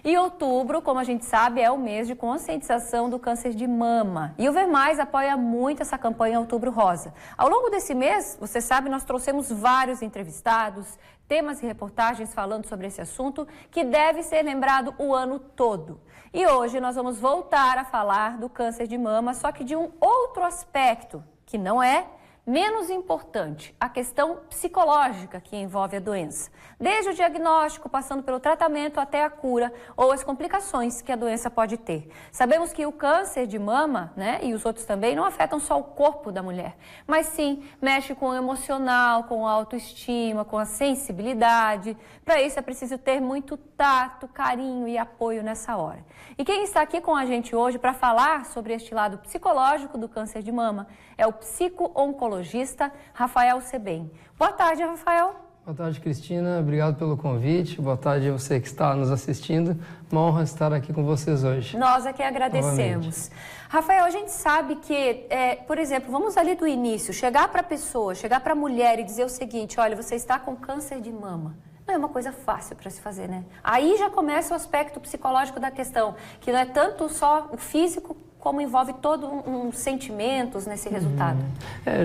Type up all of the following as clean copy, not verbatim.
E outubro, como a gente sabe, é o mês de conscientização do câncer de mama. E o Ver Mais apoia muito essa campanha Outubro Rosa. Ao longo desse mês, você sabe, nós trouxemos vários entrevistados, temas e reportagens falando sobre esse assunto que deve ser lembrado o ano todo. E hoje nós vamos voltar a falar do câncer de mama, só que de um outro aspecto, que não é menos importante, a questão psicológica que envolve a doença. Desde o diagnóstico, passando pelo tratamento até a cura ou as complicações que a doença pode ter. Sabemos que o câncer de mama, e os outros também, não afetam só o corpo da mulher, mas sim mexe com o emocional, com a autoestima, com a sensibilidade. Para isso é preciso ter muito tato, carinho e apoio nessa hora. E quem está aqui com a gente hoje para falar sobre este lado psicológico do câncer de mama é o psico-oncologista Rafael Sebem. Boa tarde, Rafael. Boa tarde, Cristina. Obrigado pelo convite. Boa tarde a você que está nos assistindo. Uma honra estar aqui com vocês hoje. Nós é que agradecemos. Novamente. Rafael, a gente sabe que, por exemplo, vamos ali do início, chegar para a pessoa, chegar para a mulher e dizer o seguinte: olha, você está com câncer de mama. Não é uma coisa fácil para se fazer, né? Aí já começa o aspecto psicológico da questão, que não é tanto só o físico, como envolve todos uns sentimentos nesse resultado.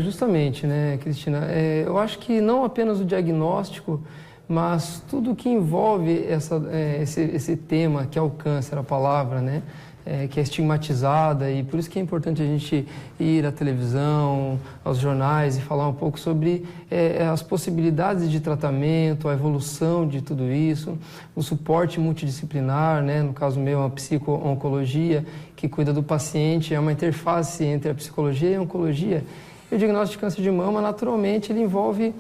Justamente, né, Cristina? Eu acho que não apenas o diagnóstico, mas tudo que envolve esse tema, que é o câncer, a palavra, né? Que é estigmatizada, e por isso que é importante a gente ir à televisão, aos jornais e falar um pouco sobre as possibilidades de tratamento, a evolução de tudo isso, o suporte multidisciplinar, né? No caso meu, a psico-oncologia, que cuida do paciente, é uma interface entre a psicologia e a oncologia. E o diagnóstico de câncer de mama, naturalmente, ele envolve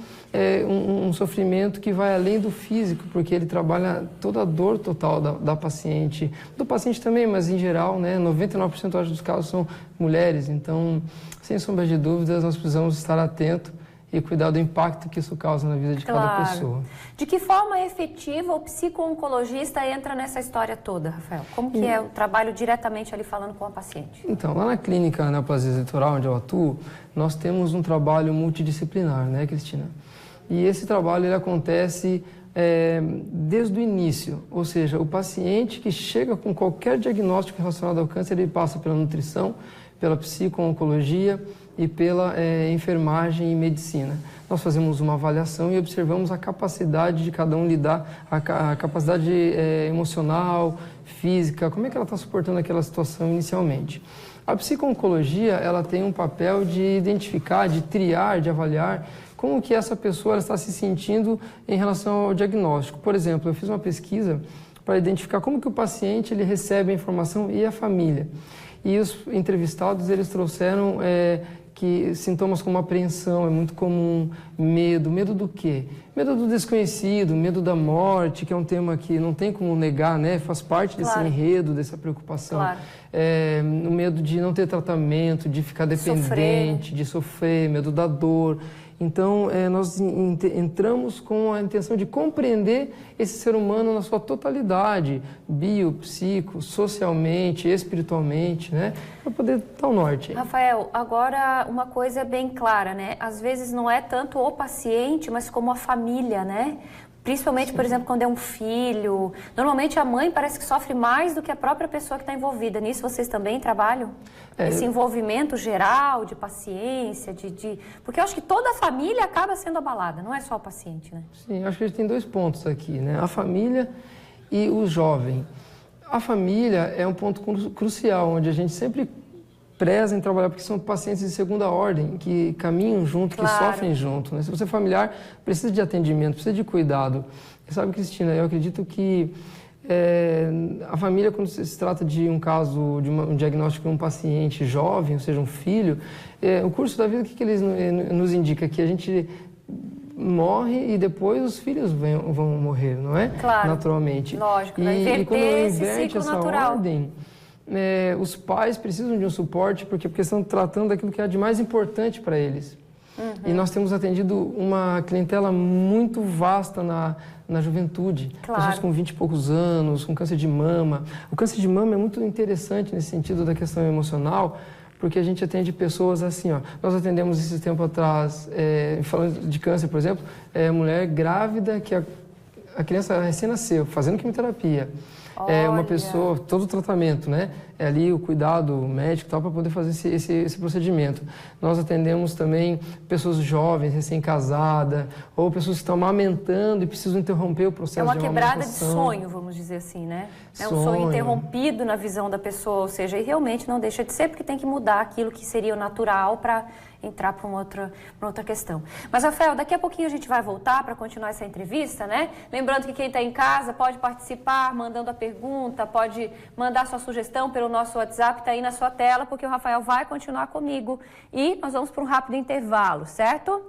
um sofrimento que vai além do físico, porque ele trabalha toda a dor total da paciente, do paciente também, mas em geral, né, 99% dos casos são mulheres. Então, sem sombra de dúvidas, nós precisamos estar atentos e cuidar do impacto que isso causa na vida de cada pessoa. De que forma efetiva o psico-oncologista entra nessa história toda, Rafael? Como que é o trabalho diretamente ali falando com a paciente? Então, lá na clínica neoplasia litoral, onde eu atuo, nós temos um trabalho multidisciplinar, né, Cristina? E esse trabalho ele acontece desde o início, ou seja, o paciente que chega com qualquer diagnóstico relacionado ao câncer, ele passa pela nutrição, pela psico-oncologia e pela enfermagem e medicina. Nós fazemos uma avaliação e observamos a capacidade de cada um lidar, a capacidade emocional, física, como é que ela está suportando aquela situação inicialmente. A psico-oncologia, ela tem um papel de identificar, de triar, de avaliar como que essa pessoa ela está se sentindo em relação ao diagnóstico. Por exemplo, eu fiz uma pesquisa para identificar como que o paciente ele recebe a informação e a família. E os entrevistados, eles trouxeram que sintomas como apreensão é muito comum, medo do quê? Medo do desconhecido, medo da morte, que é um tema que não tem como negar, né? Faz parte desse enredo, dessa preocupação. Claro. O medo de não ter tratamento, de ficar dependente, de sofrer, medo da dor. Então, nós entramos com a intenção de compreender esse ser humano na sua totalidade, bio, psico, socialmente, espiritualmente, né? Para poder dar o norte. Rafael, agora uma coisa é bem clara, né? Às vezes não é tanto o paciente, mas como a família, né? Principalmente, por exemplo, quando é um filho. Normalmente a mãe parece que sofre mais do que a própria pessoa que está envolvida. Nisso vocês também trabalham? Esse envolvimento geral, de paciência, porque eu acho que toda a família acaba sendo abalada, não é só o paciente, né? Sim, acho que a gente tem dois pontos aqui, né? A família e o jovem. A família é um ponto crucial, onde a gente sempre preza em trabalhar, porque são pacientes de segunda ordem, que caminham junto, que sofrem junto, né? Se você é familiar, precisa de atendimento, precisa de cuidado. E sabe, Cristina, eu acredito que a família, quando se trata de um caso, de um diagnóstico de um paciente jovem, ou seja, um filho, o curso da vida, o que eles nos indica? Que a gente morre e depois os filhos vão morrer, não é? Claro. Naturalmente. Lógico, e quando inverte essa natural. ordem, os pais precisam de um suporte porque estão tratando daquilo que é de mais importante para eles. E nós temos atendido uma clientela muito vasta na juventude. Pessoas com 20 e poucos anos, com câncer de mama. O câncer de mama é muito interessante nesse sentido da questão emocional, porque a gente atende pessoas assim, ó. Nós atendemos esse tempo atrás, falando de câncer, por exemplo, mulher grávida que a criança recém-nasceu, fazendo quimioterapia. uma pessoa, todo o tratamento, né? É ali o cuidado médico e tal, para poder fazer esse procedimento. Nós atendemos também pessoas jovens, recém-casadas, ou pessoas que estão amamentando e precisam interromper o processo de amamentação. É uma quebrada de sonho, vamos dizer assim, né? É um sonho interrompido na visão da pessoa, ou seja, e realmente não deixa de ser, porque tem que mudar aquilo que seria o natural para entrar para uma outra questão. Mas, Rafael, daqui a pouquinho a gente vai voltar para continuar essa entrevista, né? Lembrando que quem está em casa pode participar, mandando a pergunta, pode mandar sua sugestão pelo nosso WhatsApp, está aí na sua tela, porque o Rafael vai continuar comigo. E nós vamos para um rápido intervalo, certo?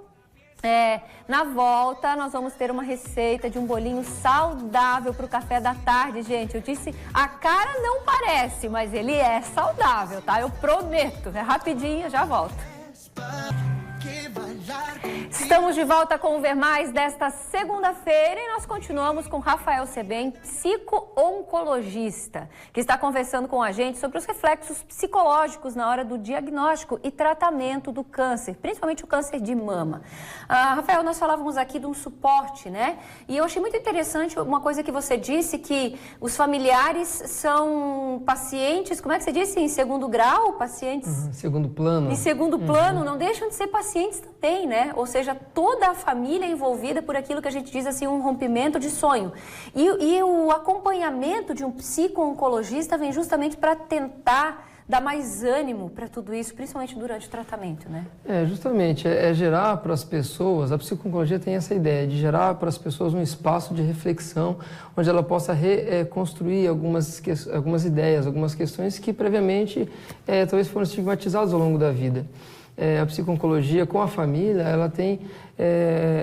Na volta, nós vamos ter uma receita de um bolinho saudável para o café da tarde, gente. Eu disse, a cara não parece, mas ele é saudável, tá? Eu prometo. É rapidinho, já volto. Estamos de volta com o Ver Mais desta segunda-feira e nós continuamos com Rafael Sebem, psico-oncologista, que está conversando com a gente sobre os reflexos psicológicos na hora do diagnóstico e tratamento do câncer, principalmente o câncer de mama. Rafael, nós falávamos aqui de um suporte, né? E eu achei muito interessante uma coisa que você disse, que os familiares são pacientes, como é que você disse? Em segundo grau? Pacientes... segundo plano. Em segundo plano, não deixam de ser pacientes também, né? Ou seja, toda a família é envolvida por aquilo que a gente diz assim, um rompimento de sonho. E o acompanhamento de um psico-oncologista vem justamente para tentar dar mais ânimo para tudo isso, principalmente durante o tratamento, né? Justamente, gerar para as pessoas, a psico-oncologia tem essa ideia de gerar para as pessoas um espaço de reflexão, onde ela possa reconstruir algumas ideias, algumas questões que previamente talvez foram estigmatizadas ao longo da vida. A psico-oncologia com a família, ela tem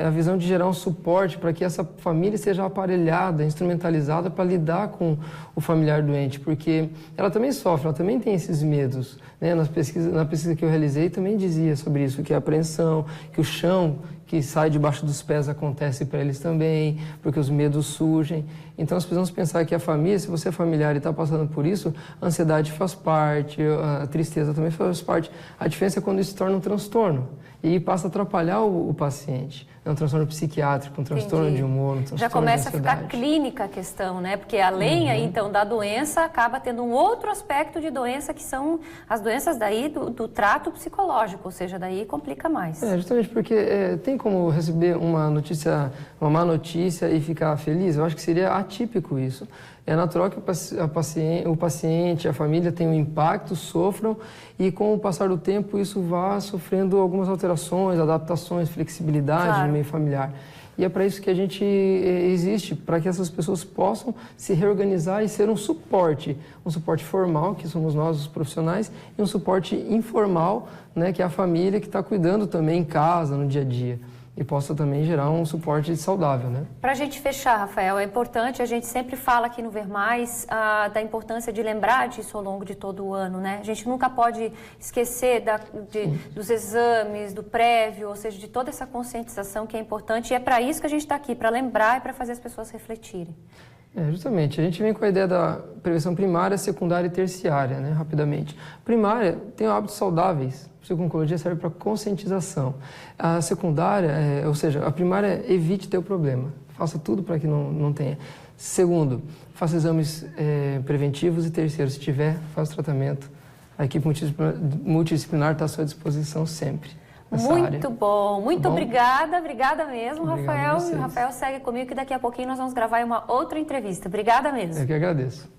a visão de gerar um suporte para que essa família seja aparelhada, instrumentalizada para lidar com o familiar doente, porque ela também sofre, ela também tem esses medos, né? Na pesquisa que eu realizei também dizia sobre isso, que a apreensão, que o chão que sai debaixo dos pés acontece para eles também, porque os medos surgem. Então, nós precisamos pensar que a família, se você é familiar e está passando por isso, a ansiedade faz parte, a tristeza também faz parte. A diferença é quando isso se torna um transtorno e passa a atrapalhar o paciente. É um transtorno psiquiátrico, um transtorno de humor, um transtorno já começa de a ficar clínica a questão, né? Porque além aí, então, da doença, acaba tendo um outro aspecto de doença, que são as doenças daí do trato psicológico, ou seja, daí complica mais. Justamente porque tem como receber uma má notícia e ficar feliz? Eu acho que seria atípico isso. É natural que o paciente, a família tenham um impacto, sofram, e com o passar do tempo isso vá sofrendo algumas alterações, adaptações, flexibilidade no meio familiar. E é para isso que a gente existe, para que essas pessoas possam se reorganizar e ser um suporte formal, que somos nós os profissionais, e um suporte informal, né, que é a família que está cuidando também em casa, no dia a dia. E possa também gerar um suporte saudável, né? Para a gente fechar, Rafael, é importante, a gente sempre fala aqui no Ver Mais da importância de lembrar disso ao longo de todo o ano, né? A gente nunca pode esquecer dos exames, do prévio, ou seja, de toda essa conscientização que é importante, e é para isso que a gente está aqui, para lembrar e para fazer as pessoas refletirem. Justamente, a gente vem com a ideia da prevenção primária, secundária e terciária, né, rapidamente. Primária tem hábitos saudáveis, a psico-oncologia serve para conscientização. A secundária, ou seja, a primária evite ter o problema, faça tudo para que não tenha. Segundo, faça exames preventivos, e terceiro, se tiver, faça o tratamento. A equipe multidisciplinar está à sua disposição sempre. Muito bom, muito obrigada mesmo, Obrigado Rafael. E o Rafael segue comigo, que daqui a pouquinho nós vamos gravar uma outra entrevista. Obrigada mesmo. Eu que agradeço.